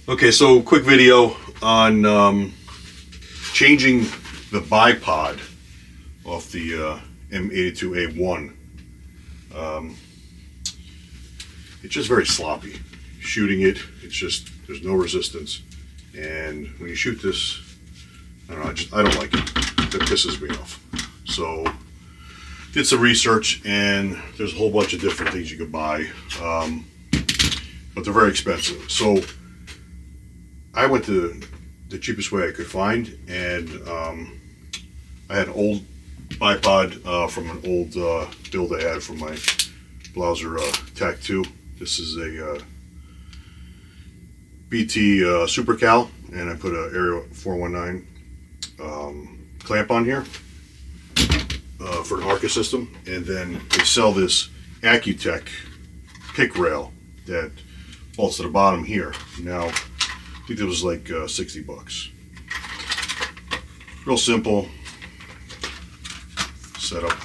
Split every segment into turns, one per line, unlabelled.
Okay, so quick video on changing the bipod off the M82a1. It's just very sloppy. Shooting it, it's just, there's no resistance. And when you shoot this, I don't know, I don't like it. That pisses me off. So, did some research, and there's a whole bunch of different things you could buy, but they're very expensive. So, I went to the cheapest way I could find, and I had an old bipod from an old build I had from my Blouser TAC 2. This is a BT Tsupercal, and I put a Area 419 clamp on here for an ARCA system, and then they sell this Accutech pick rail that bolts to the bottom here. Now, I think it was like 60 bucks. Real simple setup.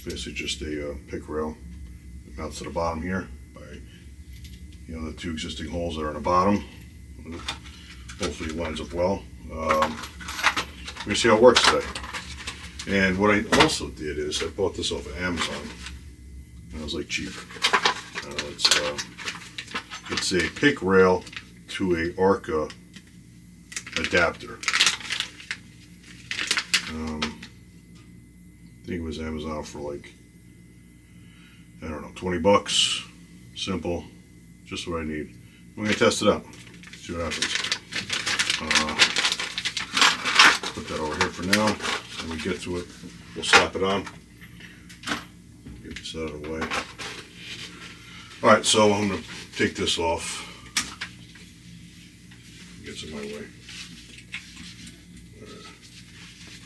Basically just a pick rail that mounts to the bottom here by, you know, the two existing holes that are on the bottom. Hopefully it lines up well. Let me see how it works today. And what I also did is I bought this off of Amazon. And it was like cheap. It's a pick rail to a ARCA adapter. I think it was Amazon for like, I don't know, 20 bucks. Simple, just what I need. I'm gonna test it out, see what happens. Put that over here for now. When we get to it, we'll slap it on. Get this out of the way. Alright, so I'm gonna take this off. Gets in my way.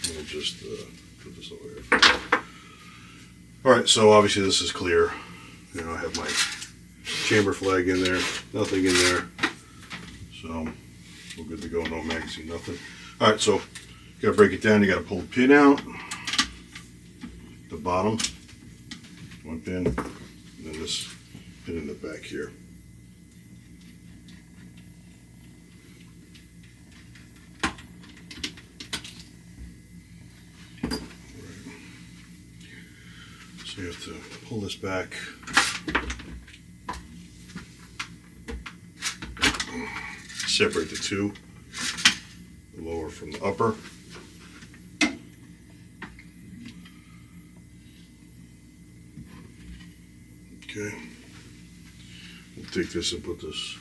I'm gonna just put this over here. Alright, so obviously this is clear. You know, I have my chamber flag in there, nothing in there. So we're good to go, no magazine, nothing. Alright, so you gotta break it down, you gotta pull the pin out. The bottom, one pin, and then this pin in the back here. So you have to pull this back. Separate the two, the lower from the upper. Okay. We'll take this and put this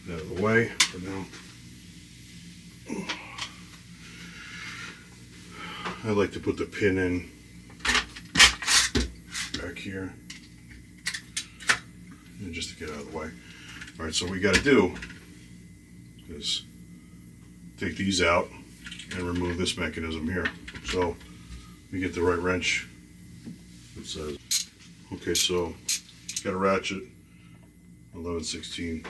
out of the way for now. I like to put the pin in back here, and just to get out of the way. All right, so what we got to do is take these out and remove this mechanism here. So we get the right wrench. It says, okay, so got a ratchet, 11/16.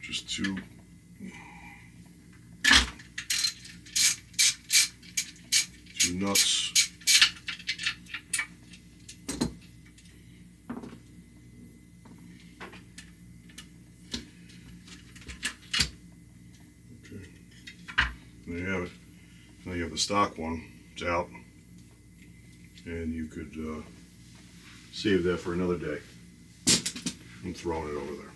Just two nuts. Okay, there you have it. Now you have the stock one. It's out, and you could save that for another day. I'm throwing it over there.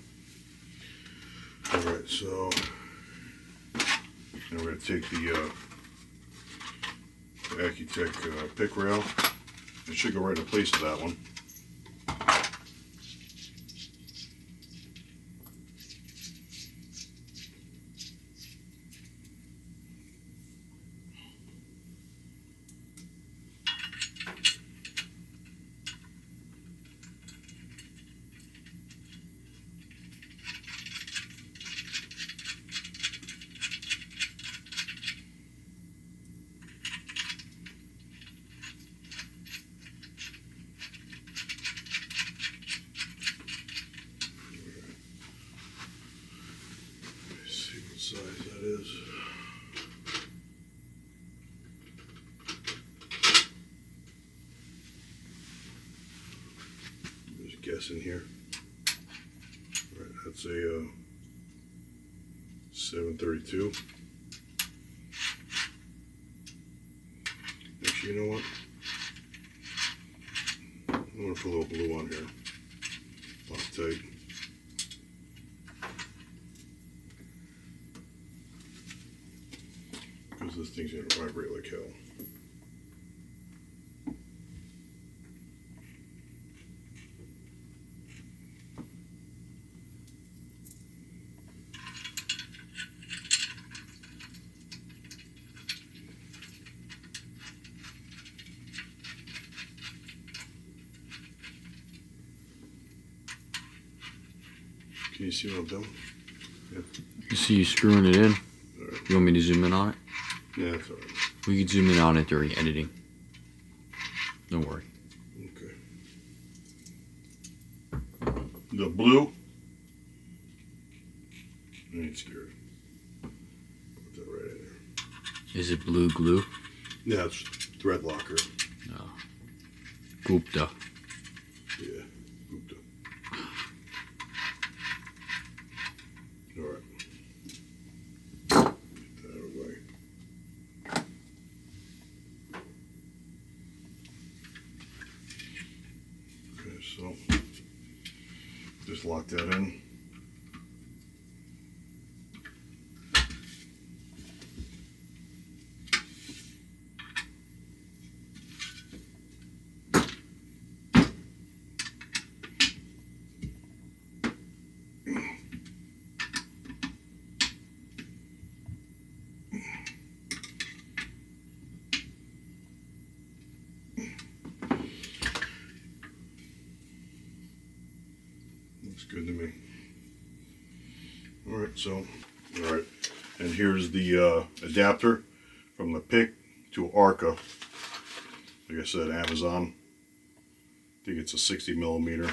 Alright, so now we're going to take the Accutech pick rail. It should go right in place to that one. guessing here. All right, that's a 732. Actually, you know what? I'm going to put a little blue on here. Loctite. Because this thing's going to vibrate like hell. Can you see what I'm doing? Yeah.
You see you screwing it in?
Right.
You want me to zoom in on it?
Yeah, that's alright.
We can zoom in on it during editing. Don't worry.
Okay. The blue. I ain't scared. Put that right in there.
Is it blue glue?
Yeah, it's thread locker.
No. Gupta.
Yeah, Gupta. Alright. Get that out of the way. Okay, so just lock that in. Looks good to me. Alright, so, alright, and here's the adapter from the pick to Arca. Like I said, Amazon. I think it's a 60 millimeter.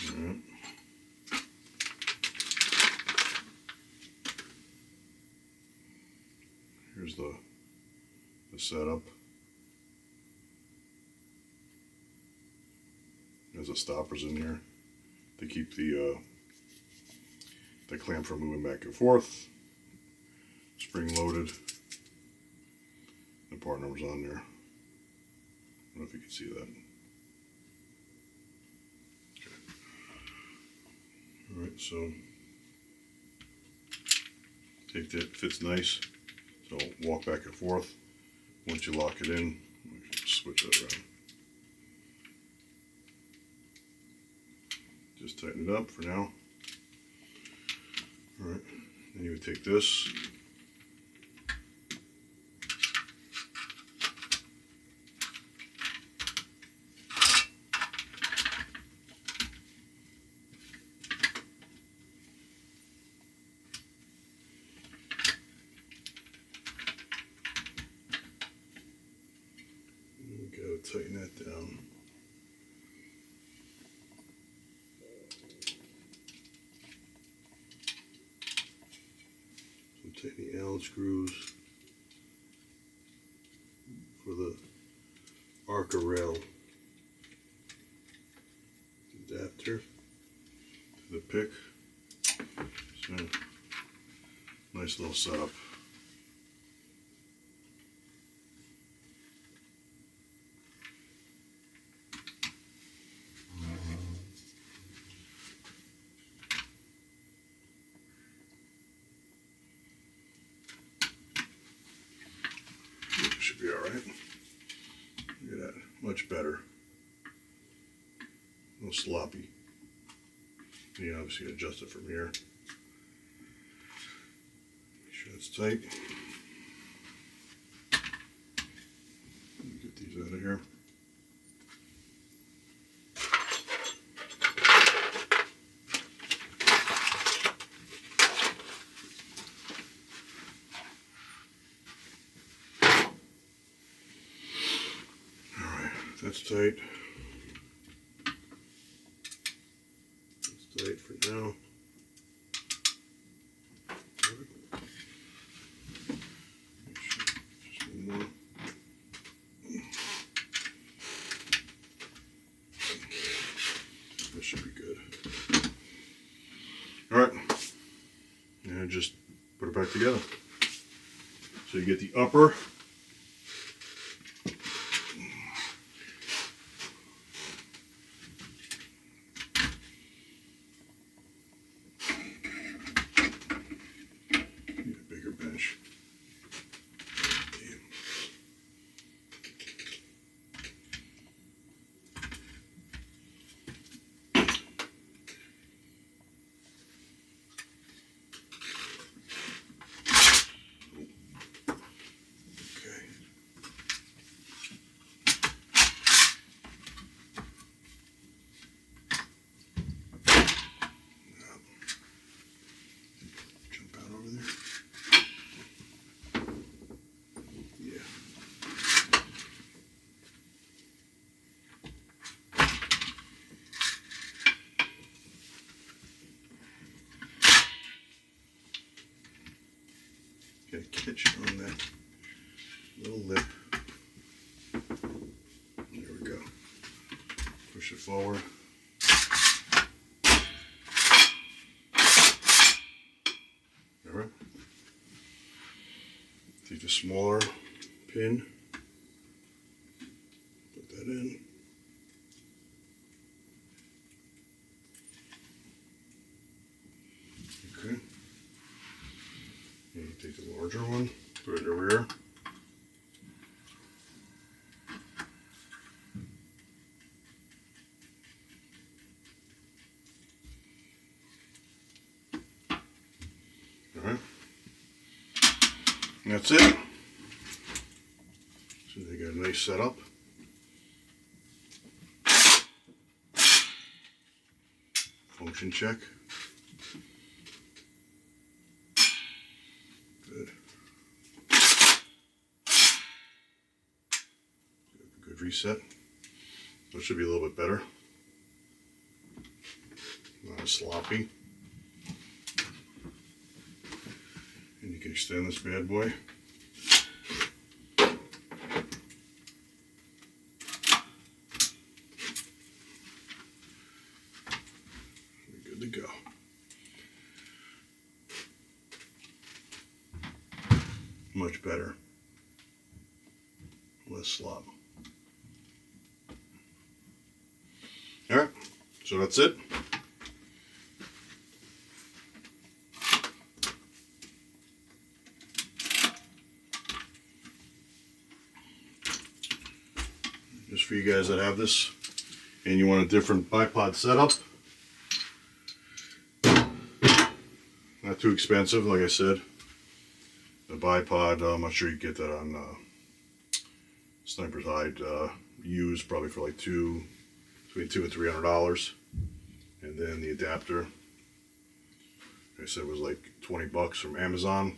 Alright. Here's the setup. There's the stoppers in here to keep the clamp from moving back and forth. Spring loaded. The part number's on there. I don't know if you can see that. Okay. Alright, so take that, fits nice. So walk back and forth. Once you lock it in, switch that around. Just tighten it up for now. Alright, then you would take this. We gotta tighten that down. Tighten the Allen screws for the Arca rail adapter to the pick. So, nice little setup. Should be alright. Look at that. Much better. A little sloppy. You can obviously adjust it from here. Make sure it's tight. Get these out of here. That's tight. That's tight for now. Just one more. should be good. All right, and just put it back together. So you get the upper. Need a bigger bench. Damn. Okay. Jump out over there. Yeah. Gotta catch it on that little lip. There we go. Push it forward. All right. Take the smaller pin. Put that in. Okay. And you take the larger one, put it in the rear. All right. And that's it. So they got a nice setup. Function check. Good. Good reset. That should be a little bit better. Not as sloppy. And you can extend this bad boy. We're good to go. Much better. Less slop. Alright, so that's it. Just for you guys that have this and you want a different bipod setup. Not too expensive, like I said. The bipod, I'm not sure you get that on Sniper's Hide. Used probably for like between $200 and $300. And then the adapter, like I said, was like 20 bucks from Amazon.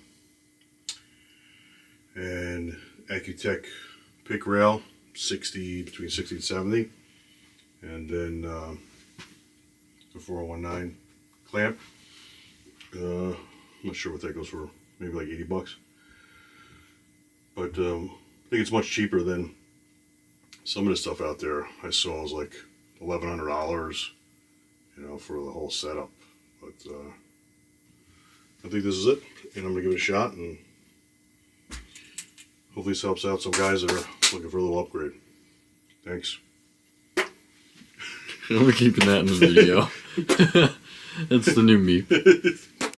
And Accutech pick rail, between 60 and 70. And then the 4019 clamp. I'm not sure what that goes for, maybe like 80 bucks. But I think it's much cheaper than some of the stuff out there I saw was like $1,100, you know, for the whole setup. But I think this is it, and I'm gonna give it a shot, and hopefully this helps out some guys that are looking for a little upgrade. Thanks.
I'm keeping that in the video. That's the new me.